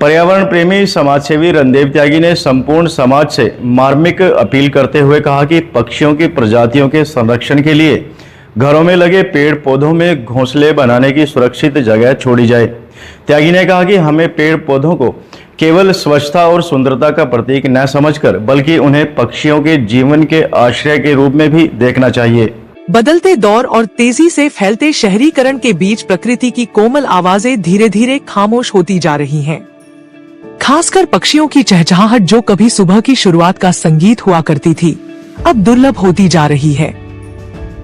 पर्यावरण प्रेमी समाजसेवी रणदेव त्यागी ने संपूर्ण समाज से मार्मिक अपील करते हुए कहा कि पक्षियों की प्रजातियों के संरक्षण के लिए घरों में लगे पेड़ पौधों में घोंसले बनाने की सुरक्षित जगह छोड़ी जाए। त्यागी ने कहा कि हमें पेड़ पौधों को केवल स्वच्छता और सुंदरता का प्रतीक न समझकर बल्कि उन्हें पक्षियों के जीवन के आश्रय के रूप में भी देखना चाहिए। बदलते दौर और तेजी से फैलते शहरीकरण के बीच प्रकृति की कोमल आवाजें धीरे धीरे खामोश होती जा रही हैं। खासकर पक्षियों की चहचहाहट, जो कभी सुबह की शुरुआत का संगीत हुआ करती थी, अब दुर्लभ होती जा रही है।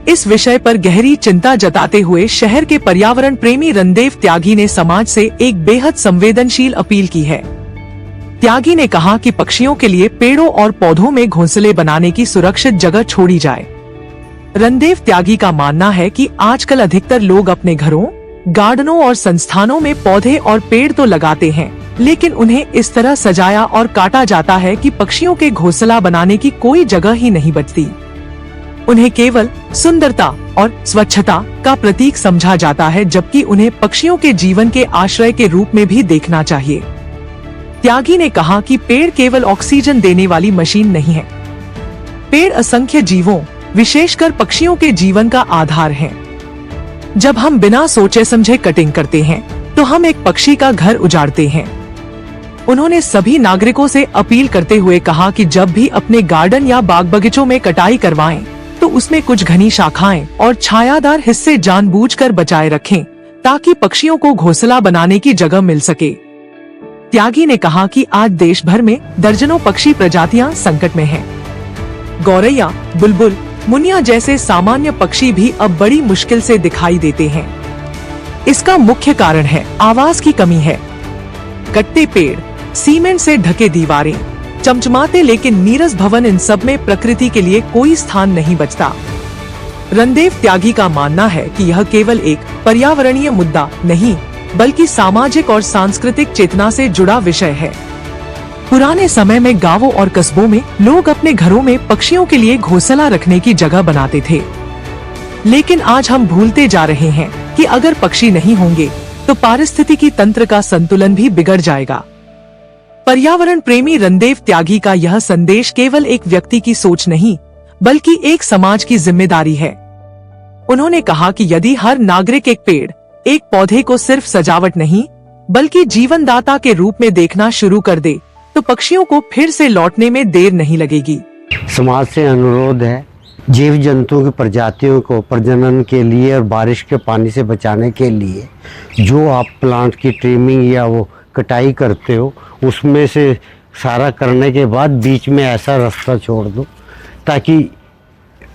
इस विषय पर गहरी चिंता जताते हुए शहर के पर्यावरण प्रेमी रणदेव त्यागी ने समाज से एक बेहद संवेदनशील अपील की है। त्यागी ने कहा कि पक्षियों के लिए पेड़ों और पौधों में घोंसले बनाने की सुरक्षित जगह छोड़ी जाए। रणदेव त्यागी का मानना है कि आजकल अधिकतर लोग अपने घरों, गार्डनों और संस्थानों में पौधे और पेड़ तो लगाते हैं, लेकिन उन्हें इस तरह सजाया और काटा जाता है कि पक्षियों के घोंसला बनाने की कोई जगह ही नहीं बचती। उन्हें केवल सुंदरता और स्वच्छता का प्रतीक समझा जाता है, जबकि उन्हें पक्षियों के जीवन के आश्रय के रूप में भी देखना चाहिए। त्यागी ने कहा कि पेड़ केवल ऑक्सीजन देने वाली मशीन नहीं है। पेड़ असंख्य जीवों, विशेषकर पक्षियों के जीवन का आधार है। जब हम बिना सोचे समझे कटिंग करते हैं, तो हम एक पक्षी का घर उजाड़ते हैं। उन्होंने सभी नागरिकों से अपील करते हुए कहा कि जब भी अपने गार्डन या बाग बगीचों में कटाई करवाएं, तो उसमें कुछ घनी शाखाएं और छायादार हिस्से जानबूझकर बचाए रखें, ताकि पक्षियों को घोंसला बनाने की जगह मिल सके। त्यागी ने कहा कि आज देश भर में दर्जनों पक्षी प्रजातियां संकट में हैं। गौरैया, बुलबुल, मुनिया जैसे सामान्य पक्षी भी अब बड़ी मुश्किल से दिखाई देते हैं। इसका मुख्य कारण है आवास की कमी है। कट्टे पेड़, सीमेंट से ढके दीवारें, चमचमाते लेकिन नीरस भवन, इन सब में प्रकृति के लिए कोई स्थान नहीं बचता। रणदेव त्यागी का मानना है कि यह केवल एक पर्यावरणीय मुद्दा नहीं, बल्कि सामाजिक और सांस्कृतिक चेतना से जुड़ा विषय है। पुराने समय में गांवों और कस्बों में लोग अपने घरों में पक्षियों के लिए घोंसला रखने की जगह बनाते थे, लेकिन आज हम भूलते जा रहे हैं कि अगर पक्षी नहीं होंगे तो पारिस्थितिकी तंत्र का संतुलन भी बिगड़ जाएगा। पर्यावरण प्रेमी रणदेव त्यागी का यह संदेश केवल एक व्यक्ति की सोच नहीं, बल्कि एक समाज की जिम्मेदारी है। उन्होंने कहा कि यदि हर नागरिक एक पेड़, एक पौधे को सिर्फ सजावट नहीं, बल्कि जीवनदाता के रूप में देखना शुरू कर दे, तो पक्षियों को फिर से लौटने में देर नहीं लगेगी। समाज से अनुरोध है, जीव जंतुओं की प्रजातियों को प्रजनन के लिए और बारिश के पानी से बचाने के लिए जो आप प्लांट की ट्रिमिंग या वो कटाई करते हो, उसमें से सारा करने के बाद बीच में ऐसा रास्ता छोड़ दो ताकि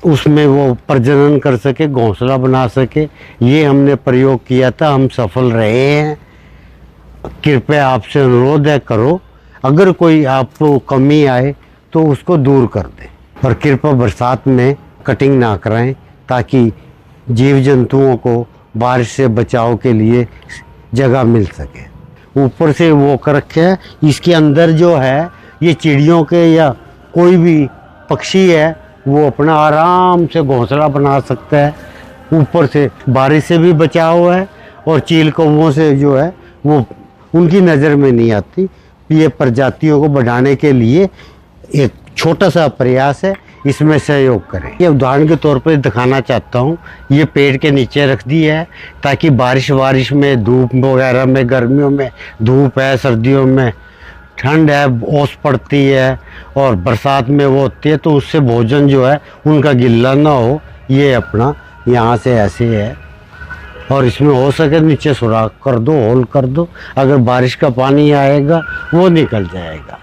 उसमें वो प्रजनन कर सके, घोंसला बना सके। ये हमने प्रयोग किया था, हम सफल रहे हैं। कृपया आपसे अनुरोध है, करो। अगर कोई आपको कमी आए तो उसको दूर कर दें, और कृपया बरसात में कटिंग ना कराएं, ताकि जीव जंतुओं को बारिश से बचाव के लिए जगह मिल सके। ऊपर से वो कर रखे है, इसके अंदर जो है ये चिड़ियों के या कोई भी पक्षी है वो अपना आराम से घोंसला बना सकता है। ऊपर से बारिश से भी बचाव है और चील कौवों से जो है वो उनकी नज़र में नहीं आती। ये प्रजातियों को बढ़ाने के लिए एक छोटा सा प्रयास है, इसमें सहयोग करें। ये उदाहरण के तौर पर दिखाना चाहता हूँ, ये पेड़ के नीचे रख दी है ताकि बारिश में, धूप वगैरह में, गर्मियों में धूप है, सर्दियों में ठंड है, ओस पड़ती है और बरसात में वो होती है, तो उससे भोजन जो है उनका गिल्ला ना हो। ये अपना यहाँ से ऐसे है और इसमें हो सके नीचे सुराख कर दो, होल कर दो। अगर बारिश का पानी आएगा वो निकल जाएगा।